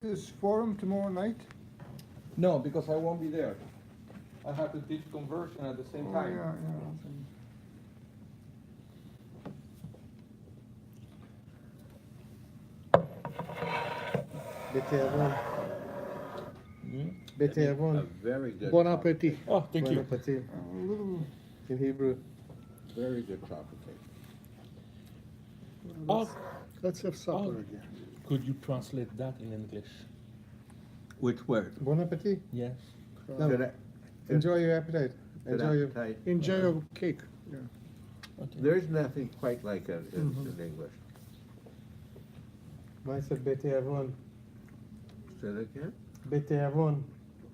this forum tomorrow night? No, because I won't be there. I have to teach conversion at the same Oh, time. yeah. Pirkei Avot. Pirkei A Avot. very good. Bon appetit. Oh, thank Bon you. appetit A little, in Hebrew. Very good chocolate cake. Oh, Let's have supper Oh. again. could you translate that in English? Which word? Bon appetit. Yes. No, Good a- enjoy your appetite. good Enjoy your appetite. enjoy your cake. Yeah. Okay. There's nothing quite like it in English. I said Pirkei Avot. Say that again? Pirkei Avot.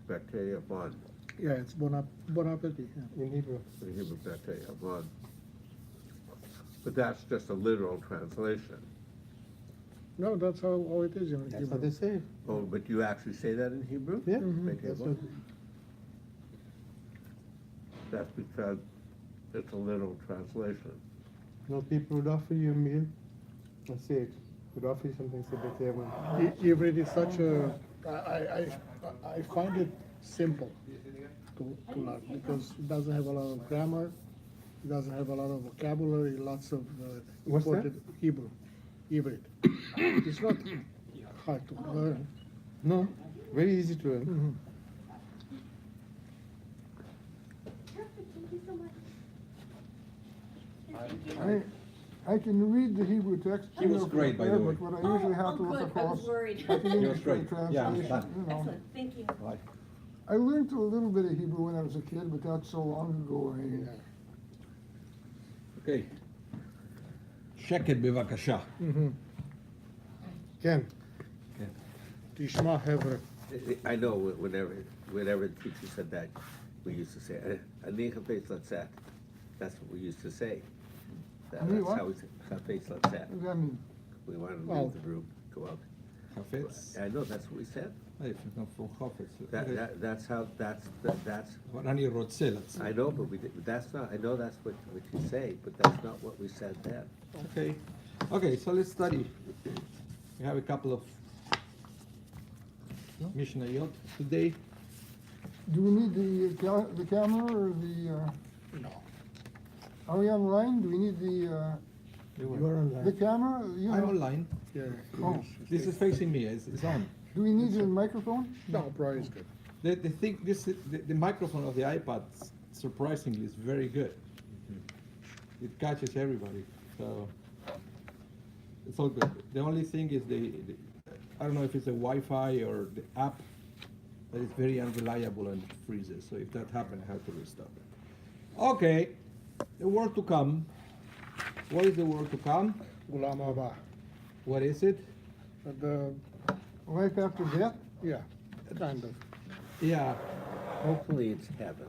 Pirkei Avot. Yeah, it's bon appetit in Hebrew. The Hebrew Pirkei Avot. But that's just a literal translation. No, that's how it is in Hebrew. That's how they say it. Oh, but you actually say that in Hebrew? Yeah, Pirkei that's Avot? what, That's because it's a literal translation. people would offer you a meal and say it. Would offer you something, say Pirkei Avot. Hebrew is such a, I find it simple to learn because it doesn't have a lot of grammar, it doesn't have a lot of vocabulary, lots of important Hebrew. It's not hard to learn. No, very easy to learn. I can read the Hebrew text. He was great, by the way. But what I usually have to look Good, I across. was worried. I can He was English great. Yeah, I translation, understand. you know. Excellent, thank you. Right. I learned a little bit of Hebrew when I was a kid, but that's so long ago. Okay. שקט בבקשה. כן. כן. תשמע חבר'ה. I know whenever the teacher said that, we used to say, "Ani chafetz latzet." That's what we used to say. Ani That's what? how we say, chafetz latzet. What does that mean? We wanted to Well- leave the room, go out. חפץ. I know, that's what we said. If you come from חפץ. That's how, that's. אבל אני רוצה לצאת. I know, but that's not, I know that's what you say, but that's not what we said then. Okay. Okay, so let's study. We have a couple of Mishnayot today. Do we need the camera or the, No. are we online? Do we need the You're online. camera? You I'm know- online. Yeah. Oh. This is facing me. It's on. Do we need a microphone? No, probably is good. The thing, the microphone of the iPad, surprisingly, is very good. It catches everybody, so it's all good. The only thing is I don't know if it's the Wi-Fi or the app that is very unreliable and it freezes. So if that happens, I have to restart it. Okay, the word to come. What is the word to come? Ulam haba. What is it? The, Life after death? yeah, kind of. Yeah. Hopefully it's heaven.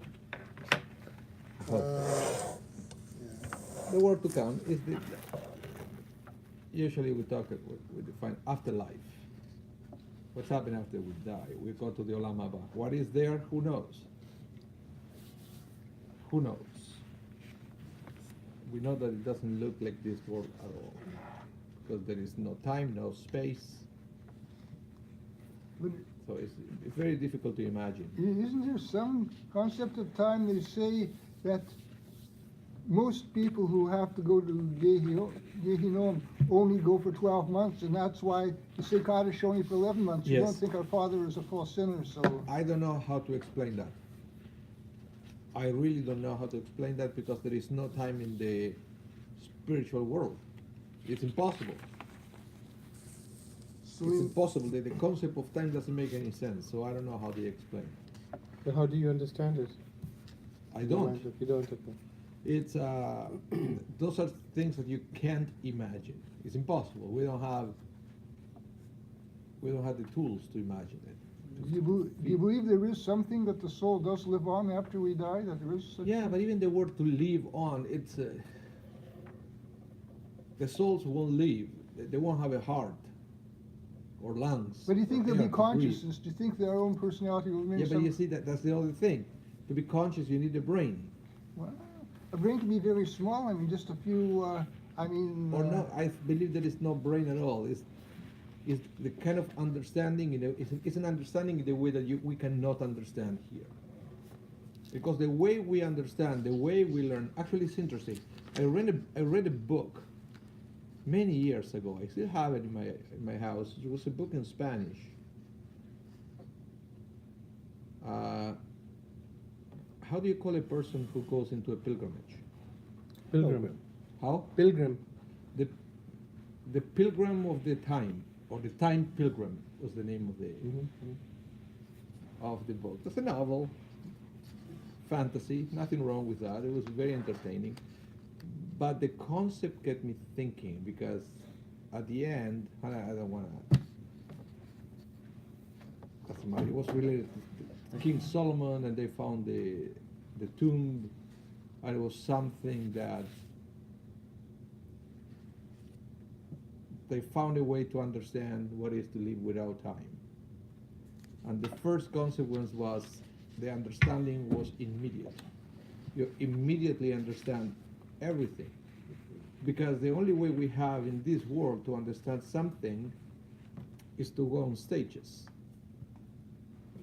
The word to come is usually we define afterlife. What's happening after we die? We go to the Olam Haba. What is there? Who knows? Who knows? We know that it doesn't look like this world at all, because there is no time, no space. But So it's very difficult to imagine. isn't there some concept of time? They say that most people who have to go to Gehinnom only go for 12 months, and that's why the say Kaddish only for 11 months. You Yes. don't think our Father is a full sinner, so... I don't know how to explain that. I really don't know how to explain that because there is no time in the spiritual world. It's impossible. so It's we- impossible. The concept of time doesn't make any sense, so I don't know how they explain it. But how do you understand it? I don't. You don't. Okay. It's those are things that you can't imagine. It's impossible. We don't have the tools to imagine it. do you believe there is something that the soul does live on after we die? That there is such Yeah, but even the word to live on, it's the souls won't live. They won't have a heart or lungs. But do you think or there'll air be to breathe. consciousness? Do you think their own personality will remain Yeah, but some... you see that's the other thing. To be conscious, you need a brain. Well, a brain can be very small. I mean, just a few... Or no, I believe there is no brain at all. is the kind of understanding, it's an understanding in the way that we cannot understand here. Because the way we understand, the way we learn, actually it's interesting. I read a book many years ago. I still have it in my house. It was a book in Spanish. How do you call a person who goes into a pilgrimage? Pilgrim. How? Pilgrim. The Pilgrim of the Time, or the Time Pilgrim was the name of the book. It's a novel, fantasy, nothing wrong with that. It was very entertaining. But the concept kept me thinking, because at the end, I don't want to, it was related to King Solomon, and they found the tomb, and it was something that they found a way to understand what it is to live without time. And the first consequence was the understanding was immediate. You immediately understand everything. Because the only way we have in this world to understand something is to go on stages.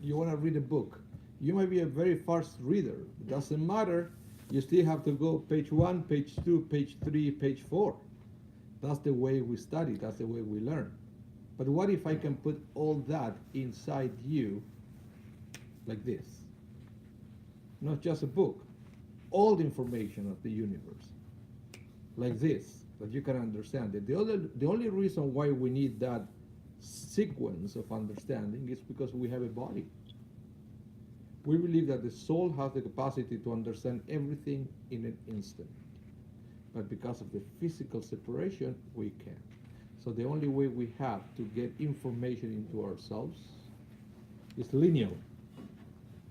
You want to read a book. You might be a very fast reader. It doesn't matter. You still have to go page 1, page 2, page 3, page 4. That's the way we study. That's the way we learn. But what if I can put all that inside you like this? Not just a book. All the information of the universe. Like this, that you can understand it. The only reason why we need that sequence of understanding is because we have a body. We believe that the soul has the capacity to understand everything in an instant. But because of the physical separation, we can't. So the only way we have to get information into ourselves is linear.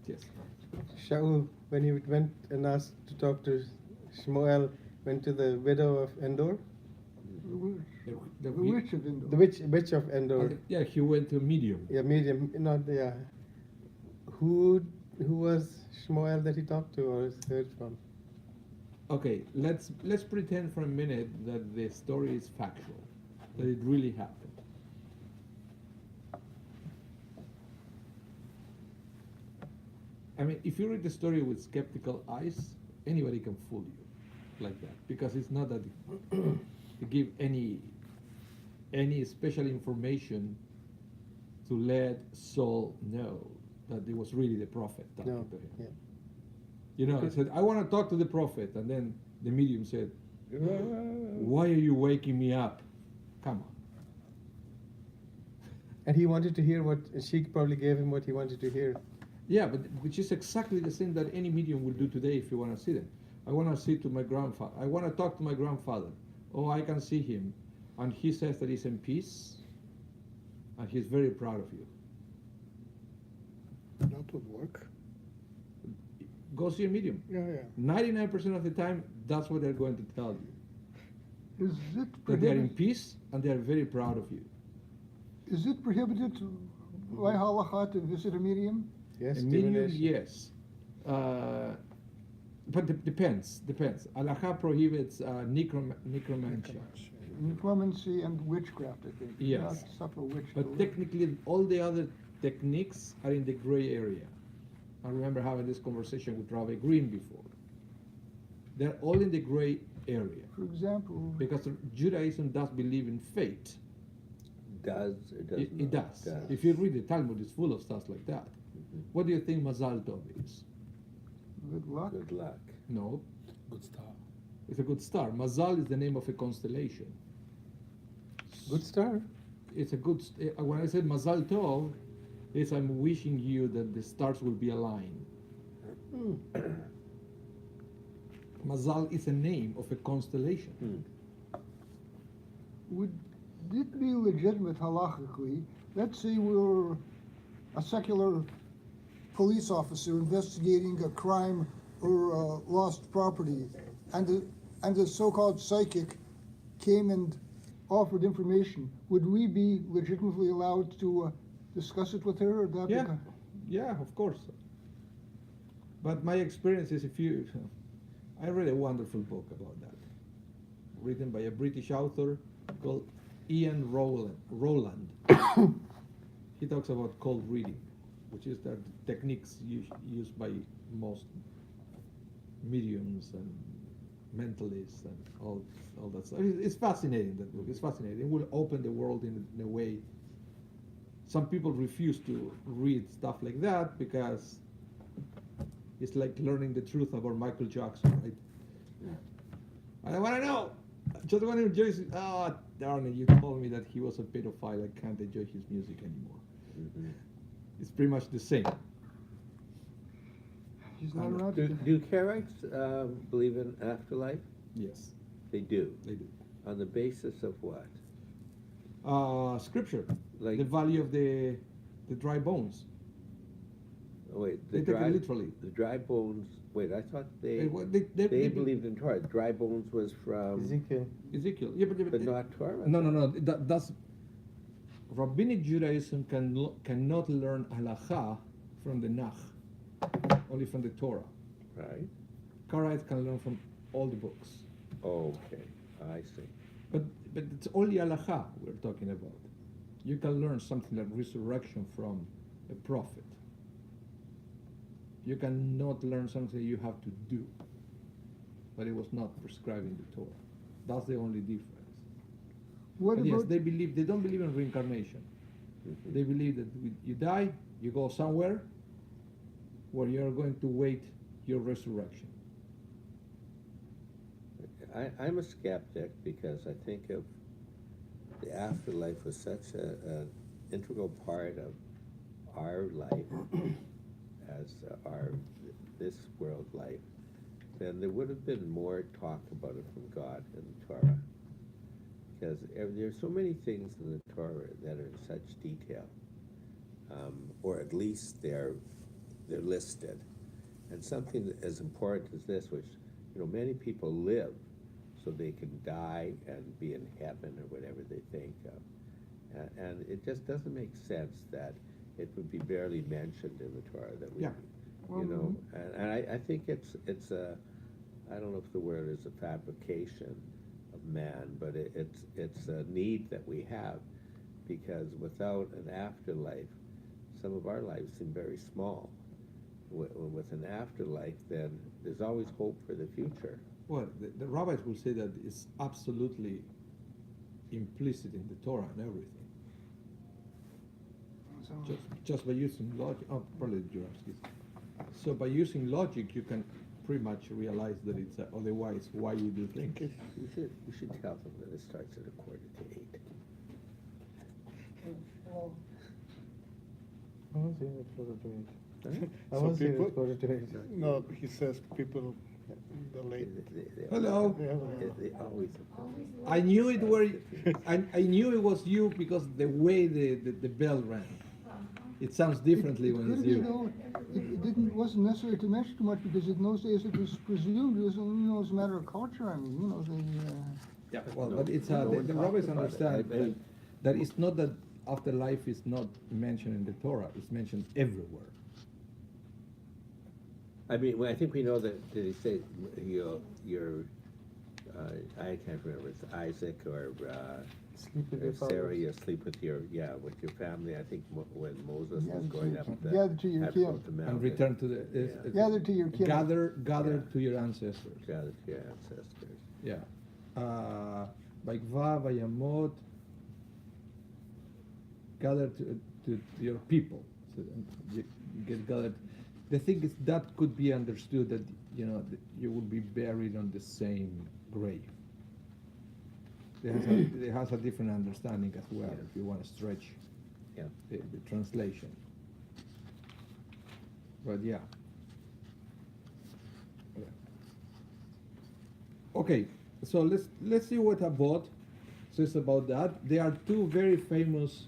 Yes. Shaul, when he went and asked to talk to Shmuel, went to the widow of Endor? The witch of Endor. The witch of Endor. Yeah, he went to a medium. Yeah, medium, not, yeah. Who was Shmuel that he talked to or heard from? Okay, let's pretend for a minute that the story is factual, that it really happened. I mean, if you read the story with skeptical eyes, anybody can fool you like that, because it's not that to give any special information to let Saul know that it was really the prophet talking No, to him. yeah. You know, he said, I want to talk to the prophet. And then the medium said, why are you waking me up? Come on. And he wanted to hear what, she probably gave him what he wanted to hear. Yeah, but which is exactly the same that any medium will do today if you want to see them. I want to see to my grandfather. I want to talk to my grandfather. Oh, I can see him. And he says that he's in peace. And he's very proud of you. That would work. Go see a medium. Yeah, yeah. 99% of the time, that's what they're going to tell you. Is it That they are in prohibited? peace and they are very proud of you. Is it prohibited by halacha to visit a medium? Yes, A medium, divination. yes. But depends. Allah prohibits necromancy. Necromancy and witchcraft, I think. Yes. Not suffer witch to But live. technically, all the other techniques are in the gray area. I remember having this conversation with Rabbi Green before. They're all in the gray area. For example, Because Judaism does believe in fate. It does. If you read the Talmud, it's full of stuff like that. What do you think Mazal Tov is? good luck. Good luck. No, Good star. it's a good star. Mazal is the name of a constellation. Good star. It's a good. When I said Mazal Tov, it's I'm wishing you that the stars will be aligned. Mazal is a name of a constellation. Would it be legitimate halachically? Let's say we're a secular police officer investigating a crime or lost property, and the so-called psychic came and offered information. Would we be legitimately allowed to discuss it with her? Or that Yeah, yeah, of course. But my experience is I read a wonderful book about that, written by a British author called Ian Rowland. He talks about cold reading, which is the techniques used by most mediums and mentalists and all that stuff. It's fascinating, that book. It's fascinating. It will open the world in a way. Some people refuse to read stuff like that because it's like learning the truth about Michael Jackson, right? I don't want to know. I just want to enjoy his, oh, darn it, you told me that he was a pedophile. I can't enjoy his music anymore. Mhm. It's pretty much the same. He's not allowed to. Do Karaites believe in afterlife? Yes, They do. they do. On the basis of what? Scripture, Like- the value of the dry bones. Oh, wait, They take it literally. The dry bones. Wait, I thought They they believed in Torah. Dry bones was from, Ezekiel. Ezekiel. Yeah, but not Torah. No. That's Rabbinic Judaism cannot learn halacha from the Nach, only from the Torah. Right. Karaites can learn from all the books, Okay, I see. but it's only halacha we're talking about. You can learn something like resurrection from a prophet. You cannot learn something you have to do, but it was not prescribed in the Torah. That's the only difference. What But yes, about, they don't believe in reincarnation. They believe that you die, you go somewhere where you're going to wait your resurrection. I'm a skeptic because I think of the afterlife was such an integral part of our life as this world life, then there would have been more talk about it from God in the Torah. Because there are so many things in the Torah that are in such detail, or at least they're listed. And something as important as this, which many people live so they can die and be in heaven or whatever they think of, and it just doesn't make sense that it would be barely mentioned in the Torah that we, Yeah. and I think it's a, I don't know if the word is a fabrication of man, but it's a need that we have, because without an afterlife, some of our lives seem very small. With an afterlife, then there's always hope for the future. Well, the rabbis will say that it's absolutely implicit in the Torah and everything. Just by using logic, probably you're asking. So by using logic, you can pretty much realize that it's otherwise why you do things. You should tell them that it starts at 7:45. I won't say it's quarter to eight. I So won't say people- it's quarter to eight. No, he says people, the late. Hello. They always. I knew it were. I knew it was you because the way the bell rang. It sounds differently when it's could be you. though, wasn't necessary to mention too much, because in those days it was presumed, it was, as a matter of culture, I mean, they, Yeah, well, No, but it's no one the talks rabbis about it. understand that it's not that afterlife is not mentioned in the Torah; it's mentioned everywhere. I mean, well, I think we know that. Did he say your I can't remember. It's Isaac or Sleep with your Sarah. fathers. You sleep with your family. I think when Moses was Gather going to- up gather to your had kin. go up the mountain, And return to the gather to your kin. gather Yeah. to your ancestors. gather to your ancestors. Yeah. Vayikva, Vayamot, gather to your people. So you get gathered. The thing is that could be understood that that you will be buried on the same grave. It has a different understanding as well. Yeah. If you want to stretch Yeah. the translation. But yeah. Okay, so let's see what Avot says about that. There are two very famous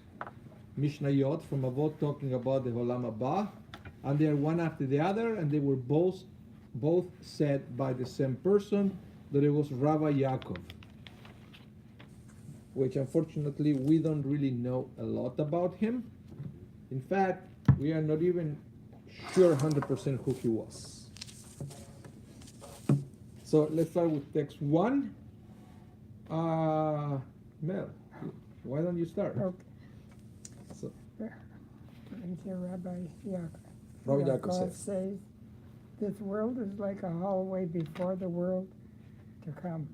Mishnayot from Avot talking about the Olam Haba, and they are one after the other, and they were both said by the same person, that it was Rabbi Yaakov, which unfortunately we don't really know a lot about him. In fact, we are not even sure 100% who he was. So let's start with text 1. Mel, why don't you start? Okay. So, Right here, Rabbi Rabbi Yaakov Yaakov says. says, this world is like a hallway before the world to come.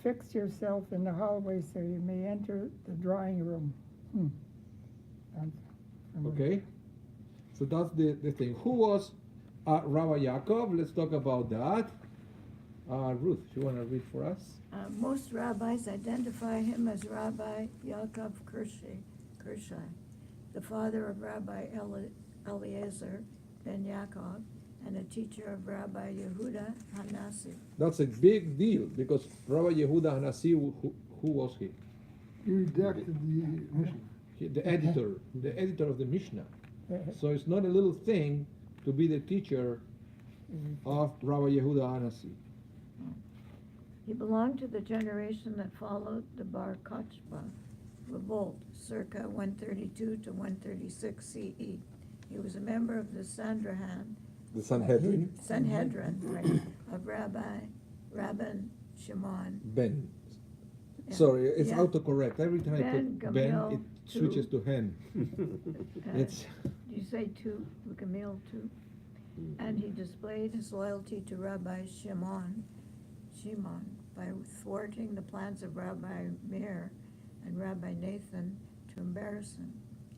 Fix yourself in the hallway so you may enter the drawing room. That's from- Okay, so that's the thing. Who was Rabbi Yaakov? Let's talk about that. Ruth, you want to read for us? Most rabbis identify him as Rabbi Yaakov Kirshai, the father of Rabbi Eliezer ben Yaakov, and a teacher of Rabbi Yehuda Hanasi. That's a big deal because Rabbi Yehuda Hanasi, who was he? He redacted the mission. The editor of the Mishnah. So it's not a little thing to be the teacher of Rabbi Yehuda Hanasi. He belonged to the generation that followed the Bar Kochba revolt, circa 132 to 136 CE. He was a member of the Sanhedrin, right, of Rabban Shimon. Ben. Yeah. Sorry, it's Yeah. autocorrect. Every time I Ben, put Ben, Gamil, it switches to hen. It's You say two, Gamil too? And he displayed his loyalty to Rabbi Shimon by thwarting the plans of Rabbi Meir and Rabbi Nathan to embarrass him.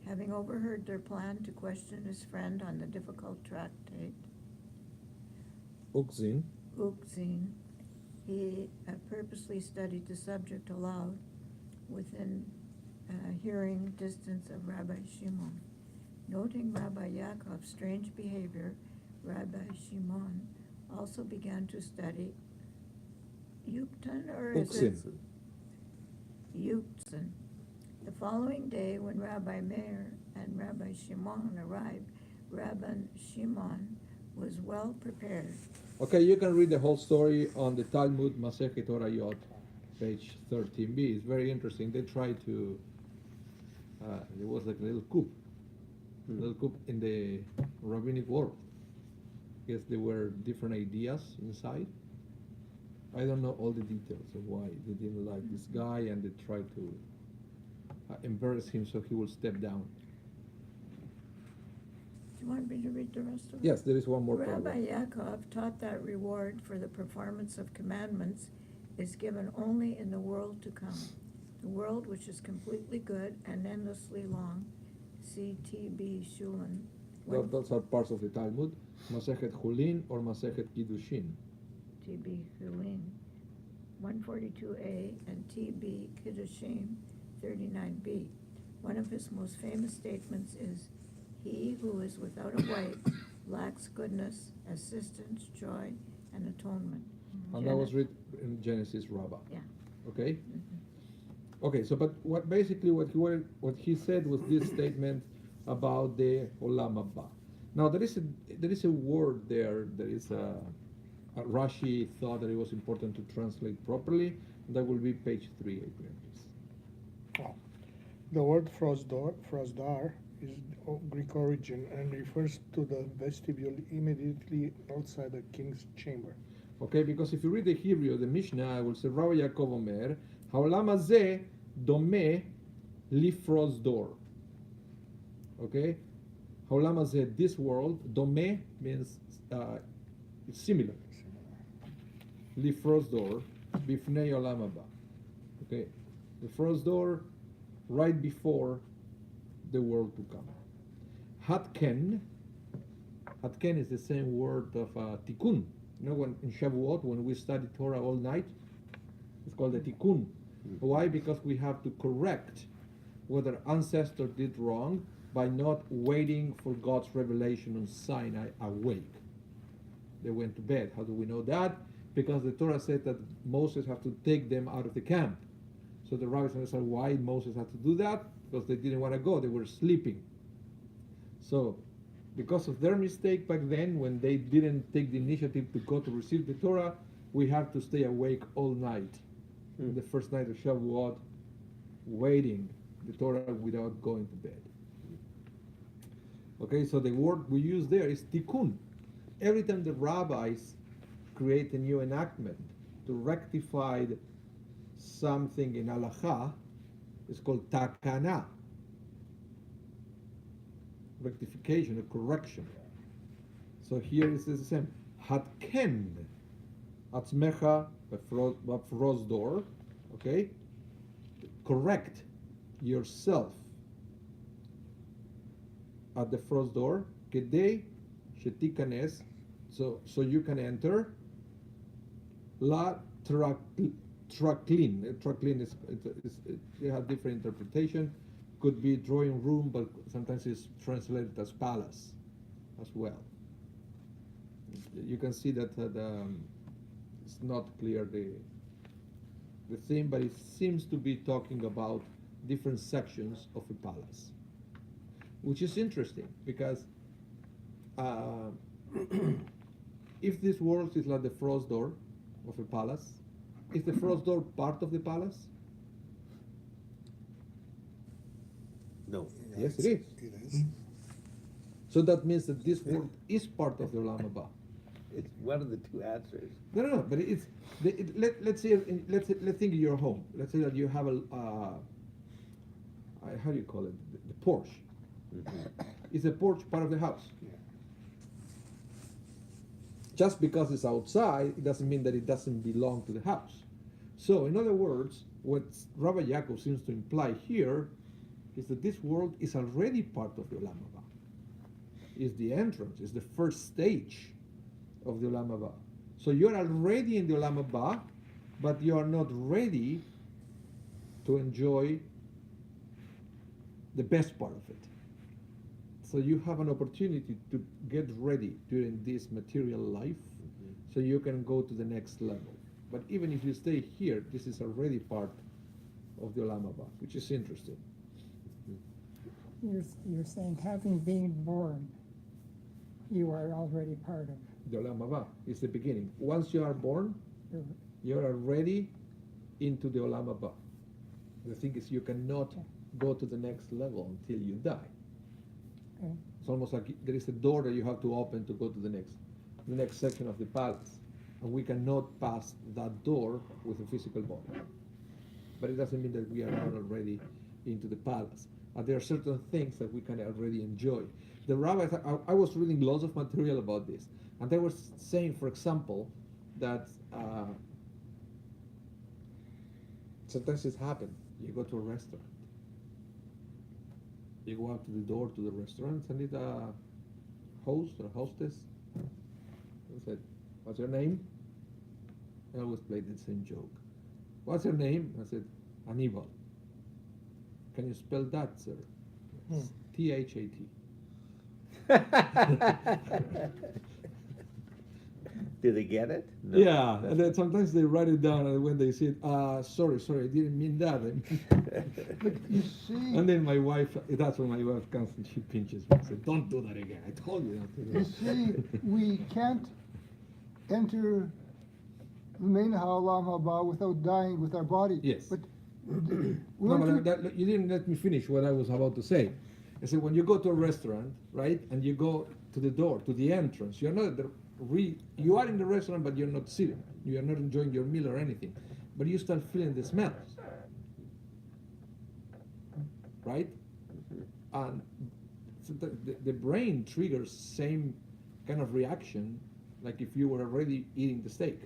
Having overheard their plan to question his friend on the difficult tractate, Ukzin. Ukzin, he purposely studied the subject aloud within hearing distance of Rabbi Shimon. Noting Rabbi Yaakov's strange behavior, Rabbi Shimon also began to study Yuktan, or is it Ukzin. Yuktzin. The following day, when Rabbi Meir and Rabbi Shimon arrived, Rabban Shimon was well prepared. Okay, you can read the whole story on the Talmud Masechet Orayot, page 13b. It's very interesting. They tried to, it was like a little coup in the rabbinic world. Guess there were different ideas inside. I don't know all the details of why they didn't like this guy, and they tried to embarrass him so he will step down. Do you want me to read the rest of it? Yes, there is one more Rabbi paragraph. Yaakov taught that reward for the performance of commandments is given only in the world to come, the world which is completely good and endlessly long. C.T.B. Shulin. Those are parts of the Talmud, Masechet Chulin or Masechet Kiddushin. T.B. Shulin, 142a, and T.B. Kiddushin, 39b. One of his most famous statements is, "He who is without a wife lacks goodness, assistance, joy, and atonement." And that was written in Genesis Rabbah. Yeah. Okay? Okay, so but what basically what he said was this statement about the Olam Haba. Now there is a word there. There is a Rashi thought that it was important to translate properly. That will be page 3, Adrian, please. The word frosdar is of Greek origin and refers to the vestibule immediately outside the king's chamber. Okay, because if you read the Hebrew, the Mishnah, I will say, Rabbi Yaakov Omer, Haolam hazeh domeh lifrosdor. Okay? Haolam hazeh, this world, domeh means it's similar. Lifrosdor, bifnei olam haba. Okay? The frosdor, right before the world to come. Hatken is the same word of tikkun. You know, when in Shavuot, when we study Torah all night, it's called a tikkun. Why? Because we have to correct what our ancestor did wrong by not waiting for God's revelation on Sinai awake. They went to bed. How do we know that? Because the Torah said that Moses had to take them out of the camp. So the rabbis understand why Moses had to do that, because they didn't want to go, they were sleeping. So, because of their mistake back then, when they didn't take the initiative to go to receive the Torah, we have to stay awake all night. The first night of Shavuot, waiting the Torah without going to bed. Okay, so the word we use there is tikkun. Every time the rabbis create a new enactment to rectify something in halacha, It's called takana, rectification, a correction. So here it says the same. Hatken atzmecha b'frosdor, okay? Correct yourself at the frost door, kedei shetikanes, so you can enter. La traklin. Traklin is they have different interpretation. Could be drawing room, but sometimes it's translated as palace as well. You can see that it's not clear the theme, but it seems to be talking about different sections of a palace, which is interesting because if this world is like the frost door of a palace, is the frost door part of the palace? No. Yes, it is. It is. So that means that this world is part of the Olam Haba. It's one of the two answers. No, but it's let's say let's think of your home. Let's say that you have a how do you call it? The porch. Is the porch part of the house? Just because it's outside, it doesn't mean that it doesn't belong to the house. So, in other words, what Rabbi Yaakov seems to imply here is that this world is already part of the Olam Haba. Is the entrance, is the first stage of the Olam Haba. So you're already in the Olam Haba, but you are not ready to enjoy the best part of it. So you have an opportunity to get ready during this material life, so you can go to the next level. But even if you stay here, this is already part of the Olam Haba, which is interesting. You're saying having been born, you are already part of. The Olam Haba is the beginning. Once you are born, You're- you are already into the Olam Haba. The thing is, you cannot go to the next level until you die. Okay. It's almost like there is a door that you have to open to go to the next section of the palace, and we cannot pass that door with a physical body. But it doesn't mean that we are not already into the palace. And there are certain things that we can already enjoy. The rabbis, I was reading lots of material about this, and they were saying, for example, that sometimes it happens. You go to a restaurant. You go up to the door to the restaurant and need a host or hostess. I said, "What's your name?" I always play the same joke. "What's your name?" I said, "Anibal." "Can you spell that, sir?" T-H-A-T. Do they get it? No. Yeah, and then sometimes they write it down, and when they say it, sorry, I didn't mean that. But you see, And then my wife, that's when my wife comes and she pinches me and says, "Don't do that again. I told you not to do you it." see, we can't enter the main Olam Haba without dying with our body. Yes. But No, but you didn't let me finish what I was about to say. I said, when you go to a restaurant, right, and you go to the door, to the entrance, you're not you are in the restaurant, but you're not sitting. You are not enjoying your meal or anything, but you start feeling the smells, right? And so the brain triggers same kind of reaction, like if you were already eating the steak.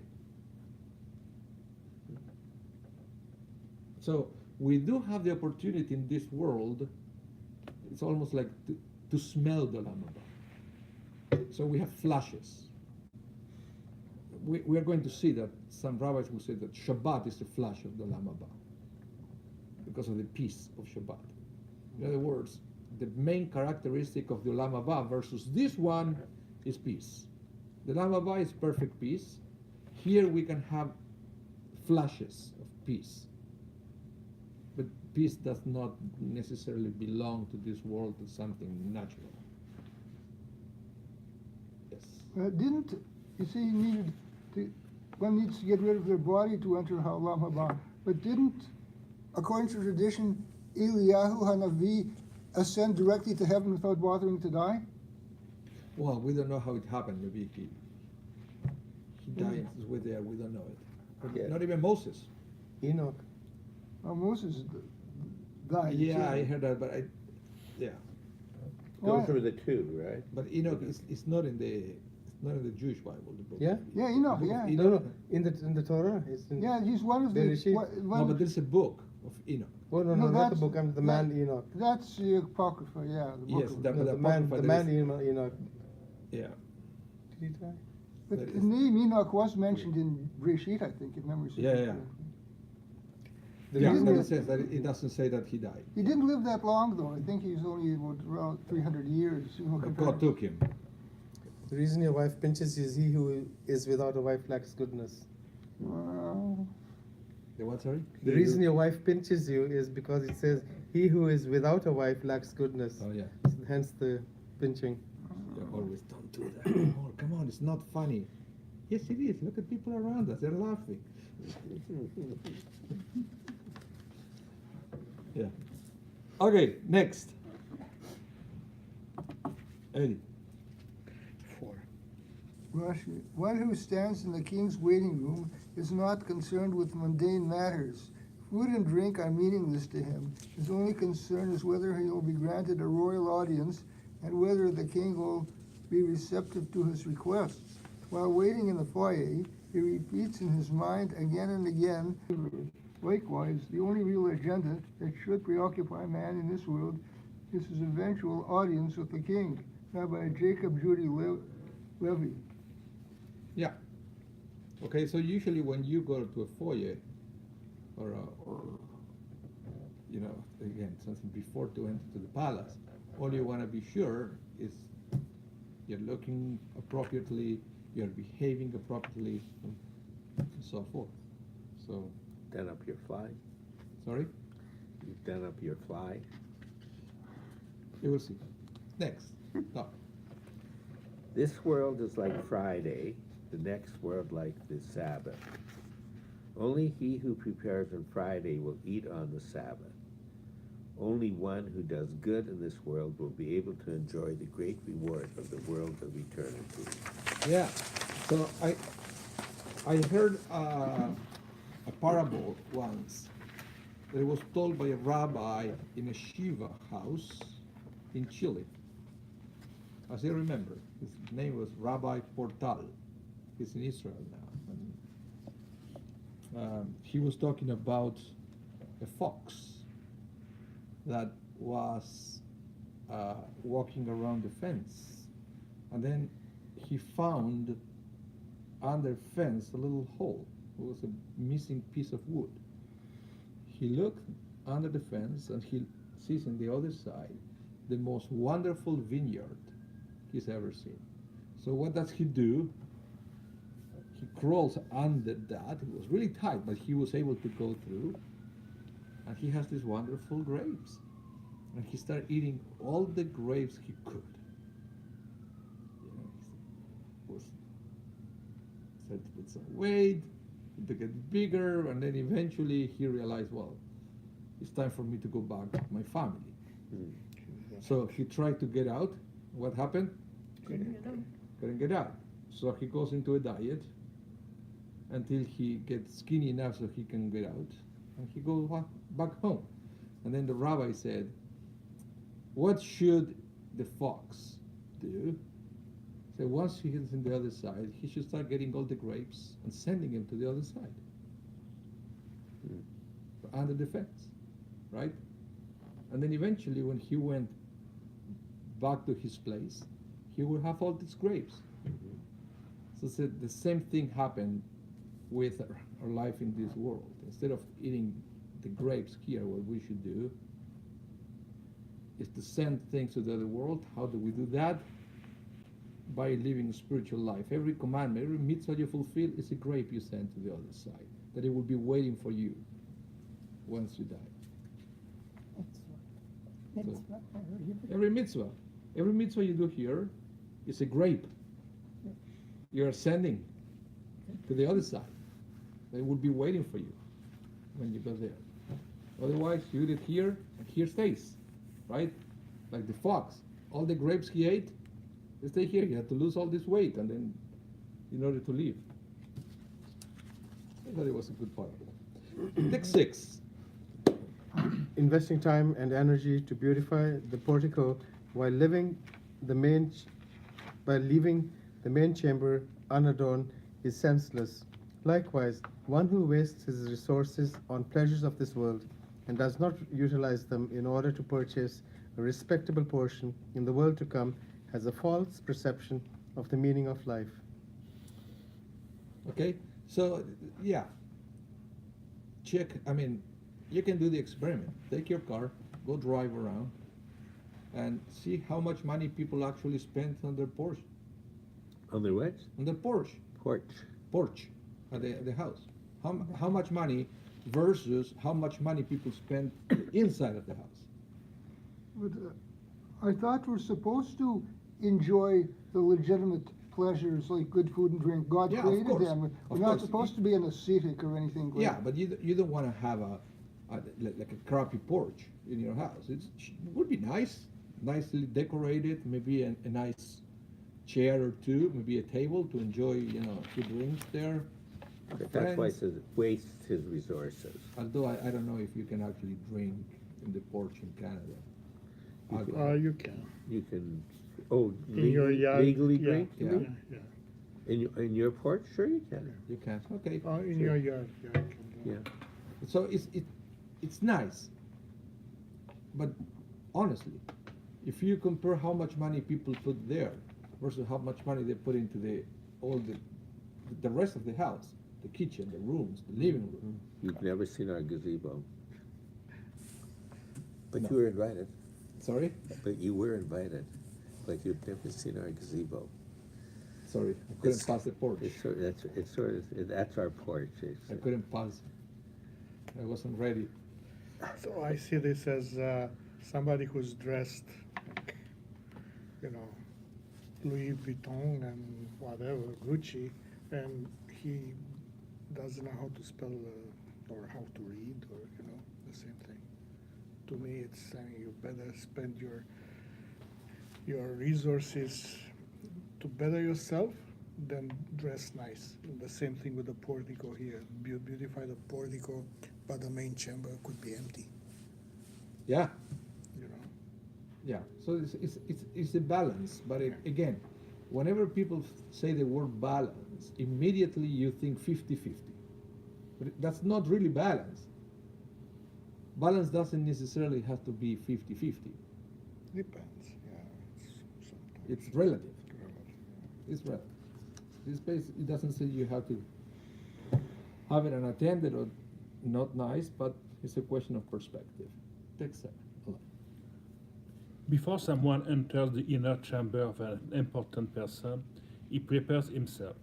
So we do have the opportunity in this world. It's almost like to smell the Olam Haba. So we have flashes. We are going to see that some rabbis will say that Shabbat is the flash of the Olam Haba because of the peace of Shabbat. In other words, the main characteristic of the Olam Haba versus this one is peace. The Olam Haba is perfect peace. Here we can have flashes of peace. But peace does not necessarily belong to this world as something natural. Yes. didn't, you see, one needs to get rid of their body to enter Olam Haba. But didn't, according to tradition, Eliyahu Hanavi ascend directly to heaven without bothering to die? Well, we don't know how it happened. Maybe he died with there. We don't know it. Yeah. Not even Moses. Enoch. Moses, died. Yeah, I heard that, but yeah. Those Why? were the two, right? But Enoch is not in the Jewish Bible. The book. Yeah? Yeah, Enoch, The book yeah. of No, Enoch. no, in the Torah, it's in. Yeah, he's one of the. Bereshit. one No, of- but there's a book of Enoch. Oh, no, No, no, not the that's- book, I'm the man Enoch. That's the Apocrypha, yeah. The book Yes, of- that- No, but the man Apocrypha, there is- Enoch. Yeah. Did he die? But that the is- name Enoch was mentioned in Breshit, I think, if memory serves Yeah, me yeah. correctly. The Yeah, reason but that- it says that it doesn't say that he died. He didn't live that long, though. I think he's only around 300 years. But compared God to- took him. The reason your wife pinches you is he who is without a wife lacks goodness. Well, The what, sorry? The reason your wife pinches you is because it says, he who is without a wife lacks goodness. Oh, yeah. Hence the pinching. You always don't do that anymore. Come on, it's not funny. Yes, it is. Look at people around us. They're laughing. Yeah. Okay, next. Eddie. 4. Rashi, one who stands in the king's waiting room is not concerned with mundane matters. Food and drink are meaningless to him. His only concern is whether he will be granted a royal audience and whether the king will be receptive to his requests. While waiting in the foyer, he repeats in his mind again and again. Likewise, the only real agenda that should preoccupy man in this world is his eventual audience with the king. Rabbi Jacob Judy Levy. Yeah. Okay, so usually when you go to a foyer or you know, again, something before to enter to the palace, all you want to be sure is you're looking appropriately, you're behaving appropriately, and so forth. So, Done up your fly. sorry, You've done up your fly. you will see. Next, no. This world is like Friday, the next world like the Sabbath. Only he who prepares on Friday will eat on the Sabbath. Only one who does good in this world will be able to enjoy the great reward of the world of eternity. Yeah. So I heard a parable once that was told by a rabbi in a Shiva house in Chile. As I remember, his name was Rabbi Portal. He's in Israel now. And, he was talking about a fox that was walking around the fence, and then he found under fence a little hole. It was a missing piece of wood. He looked under the fence and he sees on the other side the most wonderful vineyard he's ever seen. So what does he do? He crawls under that. It was really tight, but he was able to go through. And he has these wonderful grapes. And he started eating all the grapes he could. You know, he was started to put some weight, to get bigger, and then eventually he realized, well, it's time for me to go back to my family. So he tried to get out. What happened? Couldn't get out. So he goes into a diet until he gets skinny enough so he can get out. And he goes back home. And then the rabbi said, what should the fox do? So once he gets on the other side, he should start getting all the grapes and sending them to the other side. Under the fence, right? And then eventually when he went back to his place, he would have all these grapes. So the same thing happened with our life in this world. Instead of eating the grapes here, what we should do is to send things to the other world. How do we do that? By living a spiritual life. Every commandment, every mitzvah you fulfill is a grape you send to the other side, that it will be waiting for you once you die. Every mitzvah you do here is a grape you are sending to the other side. They will be waiting for you when you go there. Otherwise, you eat it here, and here stays, right? Like the fox. All the grapes he ate, they stay here. You have to lose all this weight, and then, in order to live. I thought it was a good parable. Text 6. investing time and energy to beautify the portico while leaving the main chamber unadorned is senseless. Likewise, one who wastes his resources on pleasures of this world and does not utilize them in order to purchase a respectable portion in the world to come has a false perception of the meaning of life. Okay, so yeah, check. I mean, you can do the experiment. Take your car, go drive around, and see how much money people actually spend on their Porsche, On their what? on their Porsche, Porch. at the house. How much money versus how much money people spend inside of the house. But I thought we're supposed to enjoy the legitimate pleasures like good food and drink. God Yeah, of created course. them. We're Of not course. supposed to be an ascetic or anything like Yeah, that. but you don't want to have like a crappy porch in your house. It would be nice, nicely decorated, maybe a nice chair or two, maybe a table to enjoy, a few drinks there. But that's why it Friends. says wastes his resources. Although I don't know if you can actually drink in the porch in Canada. You can. Alcohol. You can. You can, oh, In your yard. legally yeah, drink? you Yeah. mean? Yeah. In your porch? Sure you can. You can. Okay. In Sure. your yard, yeah. You can do. Yeah. So it's nice, but honestly, if you compare how much money people put there versus how much money they put into the rest of the house, the kitchen, the rooms, the living room. You've never seen our gazebo. But No. you were invited. Sorry, But you were invited. But you've never seen our gazebo. sorry, I couldn't It's- pass the porch. That's our porch. I couldn't pass. I wasn't ready. So I see this as somebody who's dressed, like, Louis Vuitton and whatever, Gucci, and he doesn't know how to spell or how to read, or the same thing. To me, it's saying you better spend your resources to better yourself than dress nice. And the same thing with the portico here. Beautify the portico, but the main chamber could be empty. Yeah, You know. yeah. So it's a balance, but again, whenever people say the word balance, immediately you think 50-50. But that's not really balance. Balance doesn't necessarily have to be 50-50. Depends. Yeah. Sometimes It's relative. relative, It's relative. This space, it doesn't say you have to have it unattended or not nice, but it's a question of perspective. Takes a lot. Before someone enters the inner chamber of an important person, he prepares himself.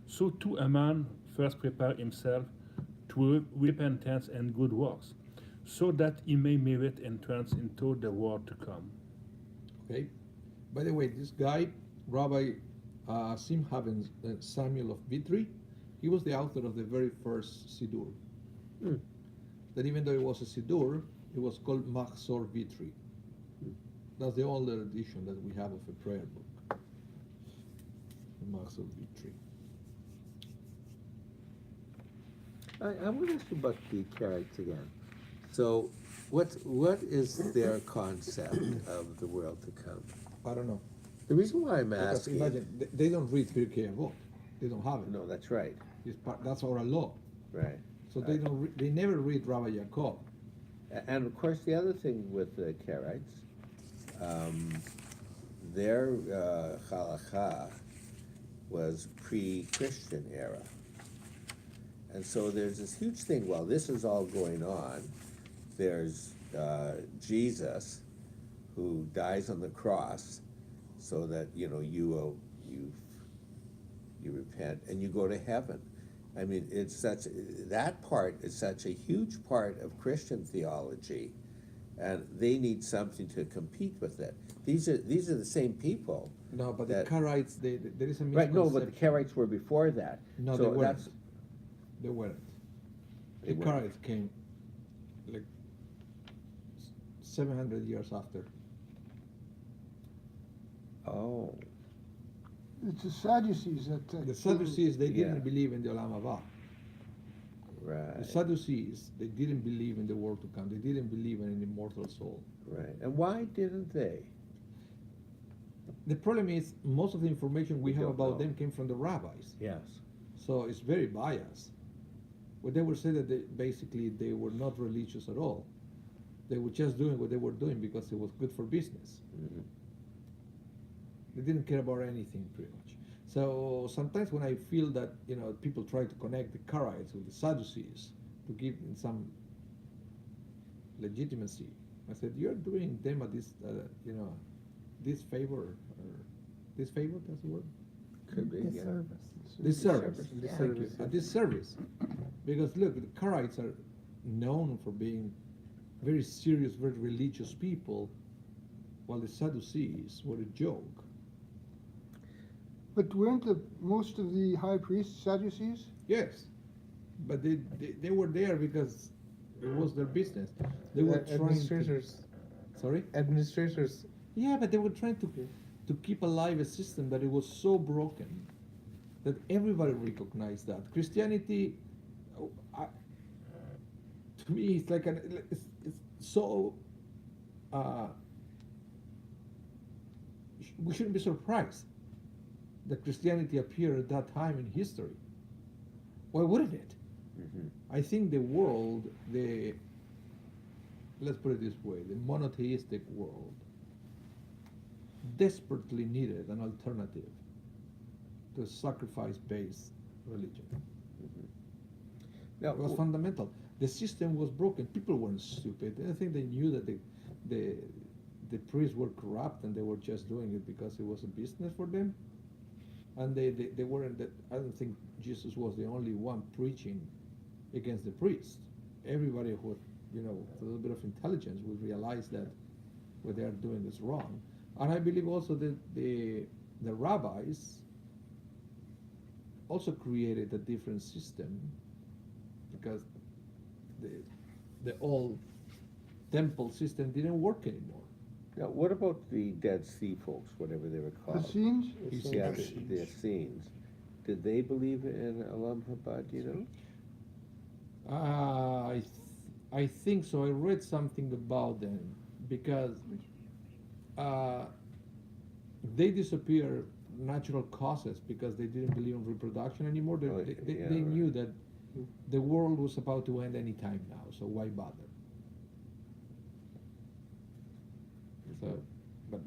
So too a man first prepares himself to repentance and good works, so that he may merit entrance into the world to come. Okay. By the way, this guy, Rabbi Simhaven Samuel of Vitry, he was the author of the very first Siddur. Hmm. That even though it was a Siddur, it was called Machzor Vitry. That's the older edition that we have of a prayer book. The Machzor Vitry. I want to ask you about the Karaites again. So, what is their concept of the world to come? I don't know. The reason why I'm Because asking, imagine, they don't read Pirkei Avot. They don't have it. no, that's right, That's oral law. right. So they don't. They never read Rabbi Yaakov. And of course, the other thing with the Karaites, their halakha was pre-Christian era. And so there's this huge thing, while this is all going on, there's Jesus who dies on the cross so that, you repent and you go to heaven. I mean, that part is such a huge part of Christian theology, and they need something to compete with it. These are the same people. No, but that- the Karaites, there is a misconception. Right, no, but the Karaites were before that. No, So they weren't. that's- They weren't. They The weren't. Karaites came like 700 years after. Oh, It's the Sadducees that. The Sadducees, they Yeah. didn't believe in the Olam Haba. right. Right. The Sadducees, they didn't believe in the world to come. They didn't believe in an immortal soul. Right. And why didn't they? The problem is most of the information we We have don't about know. them came from the rabbis. Yes. So it's very biased. What they would say that basically they were not religious at all. They were just doing what they were doing because it was good for business. Mhm. They didn't care about anything pretty much. So sometimes when I feel that people try to connect the Karaites with the Sadducees to give them some legitimacy, I said you're doing them a this favor or this favor. That's the word. Could be. Yeah. Disservice. Disservice. Yeah. Thank you. A disservice. Because look, the Karaites are known for being very serious, very religious people, while the Sadducees were a joke. But weren't most of the high priests Sadducees? Yes, but they were there because it was their business. They were trying to, Administrators. sorry? Administrators. Yeah, but they were trying to keep alive a system that it was so broken that everybody recognized that. Christianity, to me, it's like it's so. We shouldn't be surprised that Christianity appeared at that time in history. Why wouldn't it? Mhm. I think the world, let's put it this way, the monotheistic world desperately needed an alternative to a sacrifice-based religion. Now, It was fundamental. The system was broken. People weren't stupid. I think they knew that the priests were corrupt and they were just doing it because it was a business for them. And they weren't. I don't think Jesus was the only one preaching against the priests. Everybody who, with a little bit of intelligence would realize that what they are doing is wrong. And I believe also that the rabbis also created a different system because the old temple system didn't work anymore. now, what about the Dead Sea folks, whatever they were The called? scenes? Yeah, the Essenes. Did they believe in Olam Haba, do you know? I think so. I read something about them because they disappear natural causes because they didn't believe in reproduction anymore. They, Oh, they, yeah, they right. knew that the world was about to end any time now, so why bother? So, but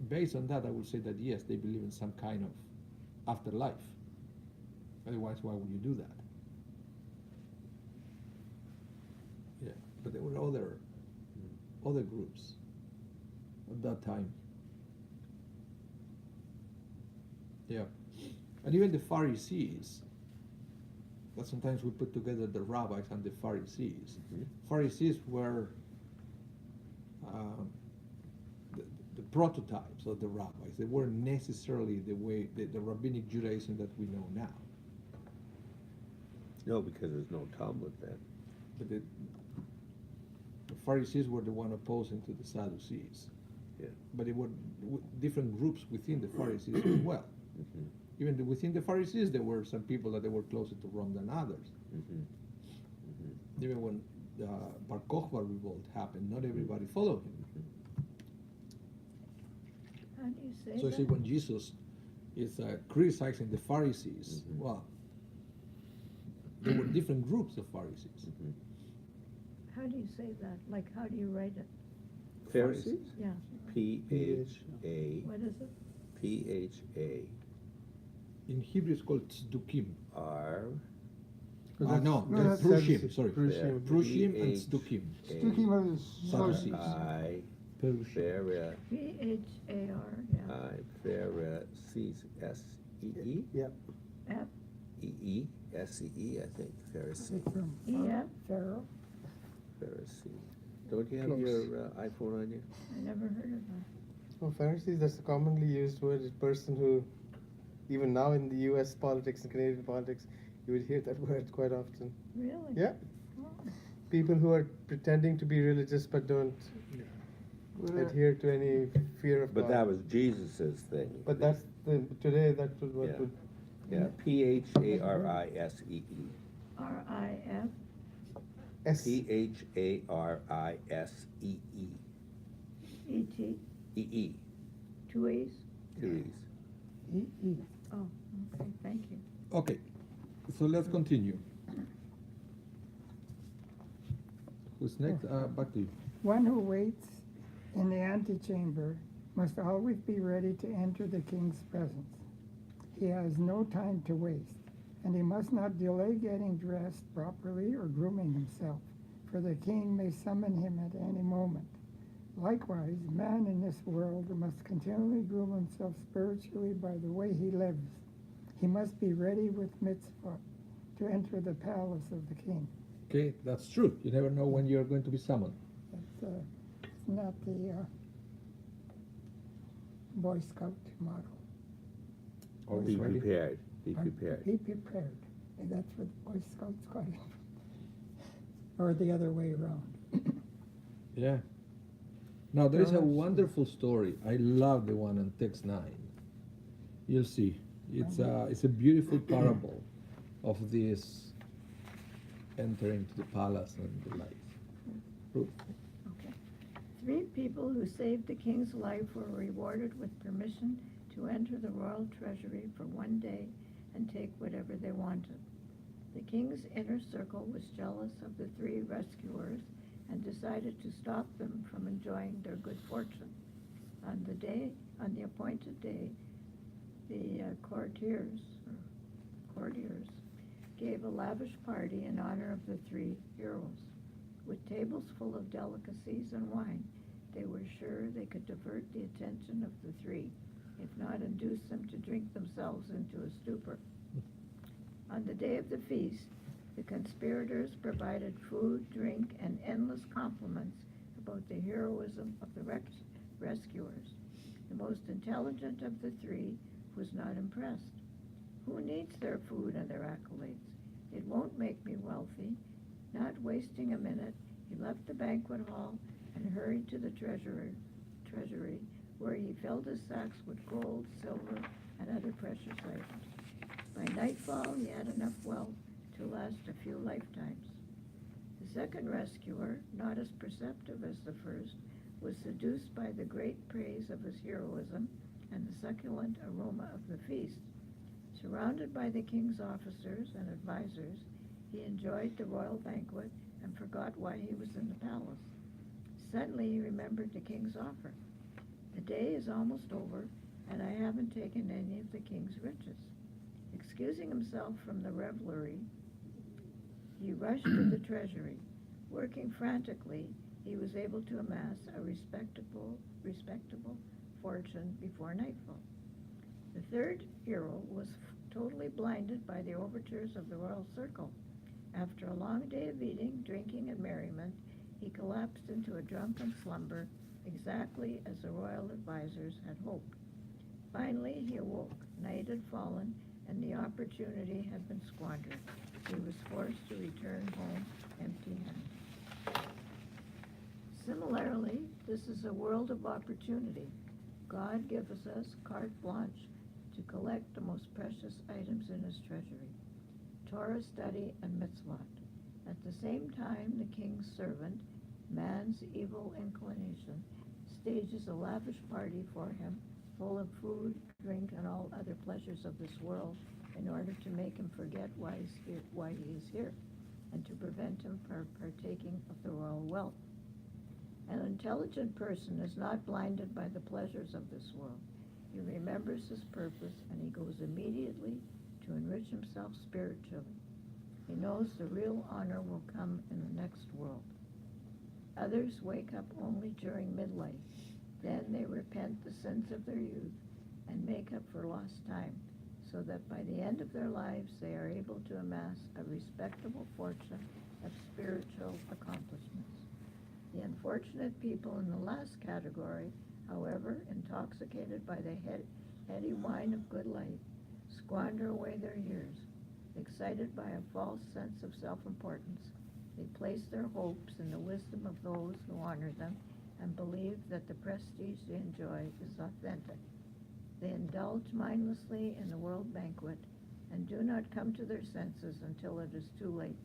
based on that, I would say that yes, they believe in some kind of afterlife. Otherwise, why would you do that? Yeah, but there were other groups at that time. Yeah, and even the Pharisees. But sometimes we put together the rabbis and the Pharisees. Mhm. Pharisees were the prototypes of the rabbis. They weren't necessarily the way the rabbinic Judaism that we know now. No, because there's no Talmud then. But the Pharisees were the one opposing to the Sadducees. Yeah. But it were different groups within the Pharisees as well. Mhm. Even within the Pharisees, there were some people that they were closer to Rome than others. Mhm. Mhm. Even when the Bar Kokhba revolt happened, not everybody followed him. How do you say So you that? see, when Jesus is criticizing the Pharisees, Mhm. well, there were different groups of Pharisees. Mhm. How do you say that? Like, how do you write it? Pharisees? Yeah, P-H-A, what is it? P-H-A-R, In Hebrew, it's called tzdukim. No, No, that's prushim, sorry. Prushim. Prushim and tzdukim. Speaking of the Sadducees. I, Prushim. Phara, P-H-A-R, yeah. I, Pharisees, S-E-E? Yeah. F, E-E, S-E-E, I think, Pharisee, From Yeah. Pharaoh. Pharisee. Don't you have Close. your iPhone on you? I never heard of that. Oh, Pharisees, that's a commonly used word. A person who, even now in the US politics and Canadian politics, you would hear that word quite often. Really? Yeah. Oh. People who are pretending to be religious but don't adhere to any fear of But God. that was Jesus's thing. But today that's what Yeah. would. Yeah, P-H-A-R-I-S-E-E. R-I-F, S. P-H-A-R-I-S-E-E. E-T, E-E. two E's? Two E's. E-E. Oh, okay, thank you. Okay, so let's continue. Who's next? Back to you. One who waits in the antechamber must always be ready to enter the king's presence. He has no time to waste, and he must not delay getting dressed properly or grooming himself, for the king may summon him at any moment. Likewise, man in this world must continually groom himself spiritually by the way he lives. He must be ready with mitzvah to enter the palace of the king. Okay, that's true. You never know when you're going to be summoned. It's not the Boy Scout model. Always Be ready. prepared. Be prepared. Be prepared. And that's what the Boy Scouts got it from. Or the other way around. Yeah. Now, there is a Yes. wonderful story. I love the one on text 9. You'll see. It's a beautiful parable of this entering to the palace and the life. Ruth. Okay. 3 people who saved the king's life were rewarded with permission to enter the royal treasury for one day and take whatever they wanted. The king's inner circle was jealous of the 3 rescuers and decided to stop them from enjoying their good fortune. On the appointed day, the courtiers gave a lavish party in honor of the 3 heroes. With tables full of delicacies and wine, they were sure they could divert the attention of the 3, if not induce them to drink themselves into a stupor. On the day of the feast, the conspirators provided food, drink, and endless compliments about the heroism of the rescuers. The most intelligent of the 3 was not impressed. Who needs their food and their accolades? It won't make me wealthy. Not wasting a minute, he left the banquet hall and hurried to the treasury, where he filled his sacks with gold, silver, and other precious items. By nightfall, he had enough wealth to last a few lifetimes. The second rescuer, not as perceptive as the first, was seduced by the great praise of his heroism and the succulent aroma of the feast. Surrounded by the king's officers and advisors, he enjoyed the royal banquet and forgot why he was in the palace. Suddenly he remembered the king's offer. The day is almost over, and I haven't taken any of the king's riches. Excusing himself from the revelry, he rushed to the treasury. Working frantically, he was able to amass a respectable fortune before nightfall. The third hero was totally blinded by the overtures of the royal circle. After a long day of eating, drinking, and merriment, he collapsed into a drunken slumber, exactly as the royal advisors had hoped. Finally, he awoke. Night had fallen, and the opportunity had been squandered. He was forced to return home empty-handed. Similarly, this is a world of opportunity. God gives us carte blanche to collect the most precious items in his treasury, Torah study and mitzvot. At the same time, the king's servant, man's evil inclination, stages a lavish party for him, full of food, drink, and all other pleasures of this world, in order to make him forget why he is here, and to prevent him from partaking of the royal wealth. An intelligent person is not blinded by the pleasures of this world. He remembers his purpose, and he goes immediately to enrich himself spiritually. He knows the real honor will come in the next world. Others wake up only during midlife. Then they repent the sins of their youth and make up for lost time, so that by the end of their lives they are able to amass a respectable fortune of spiritual accomplishments. The unfortunate people in the last category, however, intoxicated by the heady wine of good life, squander away their years. Excited by a false sense of self-importance, they place their hopes in the wisdom of those who honor them and believe that the prestige they enjoy is authentic. They indulge mindlessly in the world banquet, and do not come to their senses until it is too late.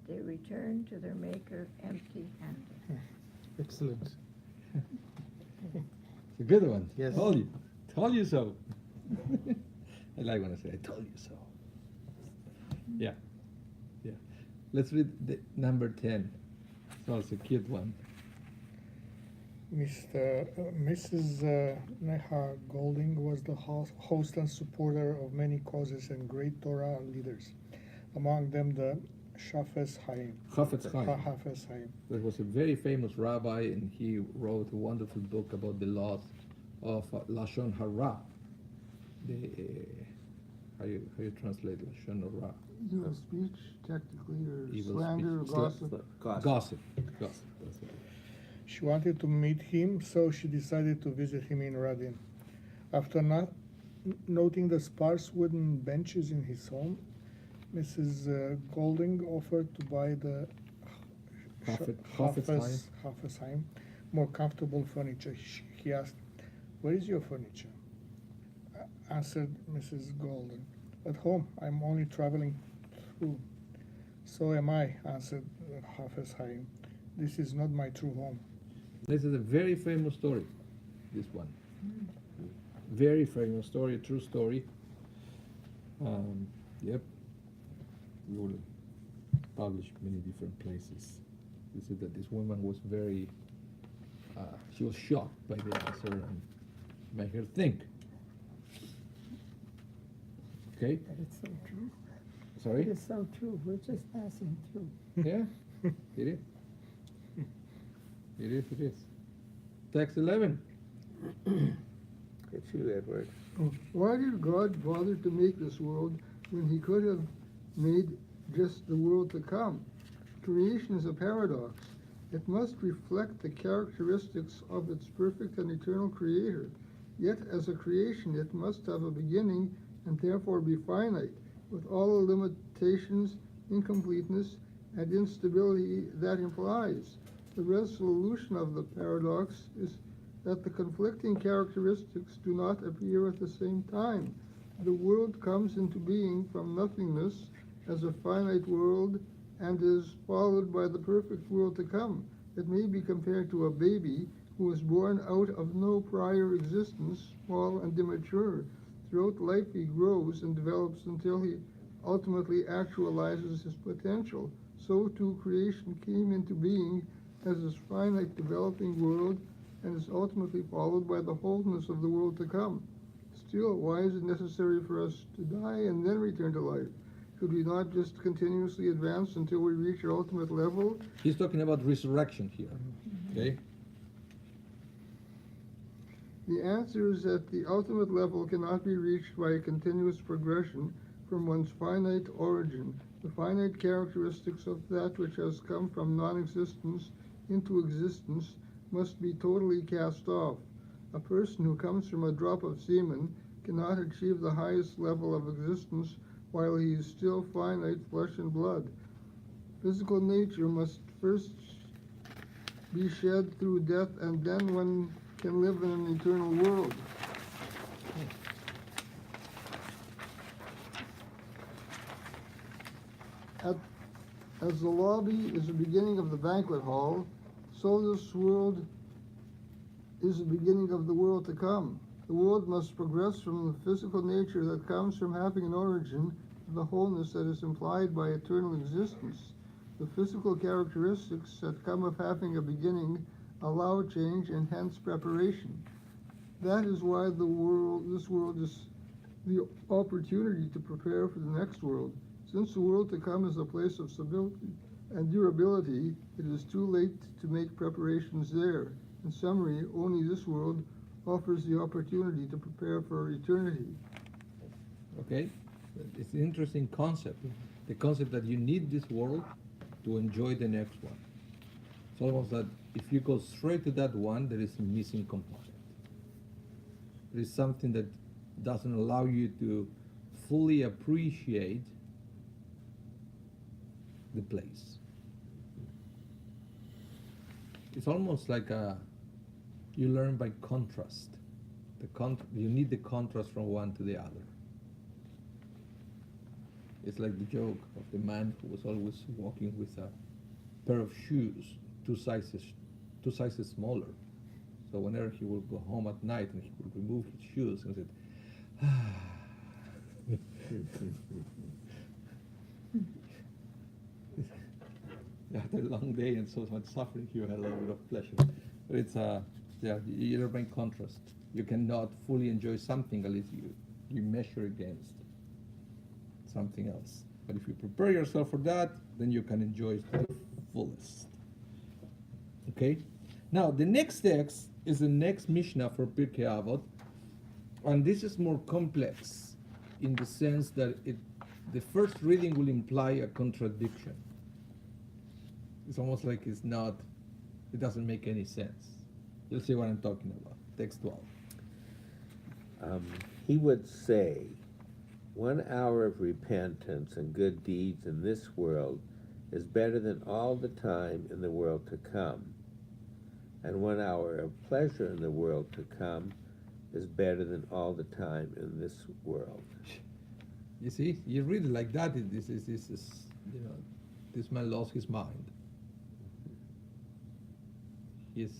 They return to their Maker empty-handed. Excellent. It's a good one. Yes. Told you so. I like when I say, I told you so. Yeah, yeah. Let's read the number 10. It's also a cute one. Mrs. Neha Golding was the host and supporter of many causes and great Torah leaders, among them the Chafetz Chaim. Chafetz Chaim. Chafetz Chaim. There was a very famous rabbi, and he wrote a wonderful book about the laws of Lashon Hara. How you translate Lashon Hara? You know, speech, technically, or Evil slander, or speech. gossip. Gossip. That's it. She wanted to meet him, so she decided to visit him in Radin. After not noting the sparse wooden benches in his home, Mrs. Golding offered to buy the Chafetz Chaim more comfortable furniture. He asked, "Where is your furniture?" Answered Mrs. Golding, "At home. I'm only traveling through." "So am I," answered Chafetz Chaim. "This is not my true home." This is a very famous story, this one. Very famous story, a true story. Yep. We will publish many different places. This is that this woman was very, she was shocked by the answer and made her think. Okay? But it's so true. Sorry? It is so true. We're just passing through. Yeah, it is. It is. Text 11. It's you, Edward. Why did God bother to make this world when he could have made just the world to come? Creation is a paradox. It must reflect the characteristics of its perfect and eternal creator. Yet as a creation it must have a beginning and therefore be finite, with all the limitations, incompleteness, and instability that implies. The resolution of the paradox is that the conflicting characteristics do not appear at the same time. The world comes into being from nothingness as a finite world and is followed by the perfect world to come. It may be compared to a baby who is born out of no prior existence, small and immature. Throughout life he grows and develops until he ultimately actualizes his potential. So too creation came into being as this finite developing world and is ultimately followed by the wholeness of the world to come. Still, why is it necessary for us to die and then return to life? Could we not just continuously advance until we reach our ultimate level? He's talking about resurrection here. Okay? The answer is that the ultimate level cannot be reached by a continuous progression from one's finite origin. The finite characteristics of that which has come from non-existence into existence must be totally cast off. A person who comes from a drop of semen cannot achieve the highest level of existence while he is still finite flesh and blood. Physical nature must first be shed through death, and then one can live in an eternal world. As the lobby is the beginning of the banquet hall, so this world is the beginning of the world to come. The world must progress from the physical nature that comes from having an origin to the wholeness that is implied by eternal existence. The physical characteristics that come of having a beginning allow change and hence preparation. That is why this world is the opportunity to prepare for the next world. Since the world to come is a place of stability and durability, it is too late to make preparations there. In summary, only this world offers the opportunity to prepare for eternity. Okay? It's an interesting concept. The concept that you need this world to enjoy the next one. It's almost that if you go straight to that one, there is a missing component. There is something that doesn't allow you to fully appreciate the place. It's almost like you learn by contrast. You need the contrast from one to the other. It's like the joke of the man who was always walking with a pair of shoes two sizes smaller. So whenever he would go home at night and he would remove his shoes and said, after a long day and so much suffering, he had a little bit of pleasure. But it's you're in contrast. You cannot fully enjoy something unless you measure against something else. But if you prepare yourself for that, then you can enjoy it to the fullest. Okay? Now, the next text is the next Mishnah for Pirkei Avot, and this is more complex in the sense that the first reading will imply a contradiction. It's almost like it doesn't make any sense. You'll see what I'm talking about. Text 12. He would say, 1 hour of repentance and good deeds in this world is better than all the time in the world to come. And 1 hour of pleasure in the world to come is better than all the time in this world. You see, you read it like that. This man lost his mind. It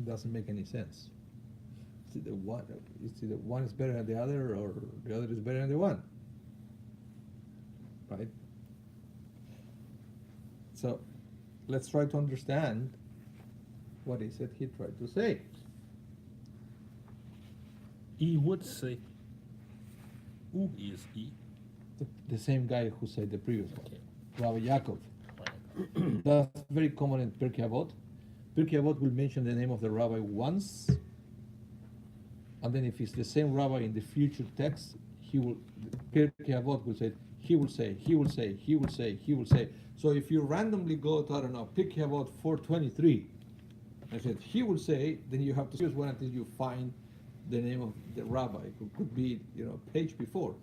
doesn't make any sense. It's either one is better than the other, or the other is better than the one. Right? So, let's try to understand what is it he tried to say. He would say, who is he? The same guy who said the previous one, Okay. Rabbi Yaakov. That's very common in Pirkei Avot. Pirkei Avot will mention the name of the rabbi once, and then if it's the same rabbi in the future text, Pirkei Avot will say, he will say, he will say, he will say, he will say. So if you randomly go to, I don't know, Pirkei Avot 423, I said, he will say, then you have to choose one until you find the name of the rabbi. It could be, a page before.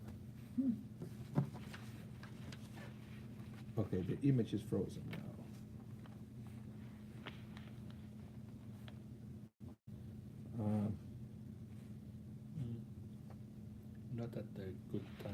Okay, the image is frozen now. Not at a good time.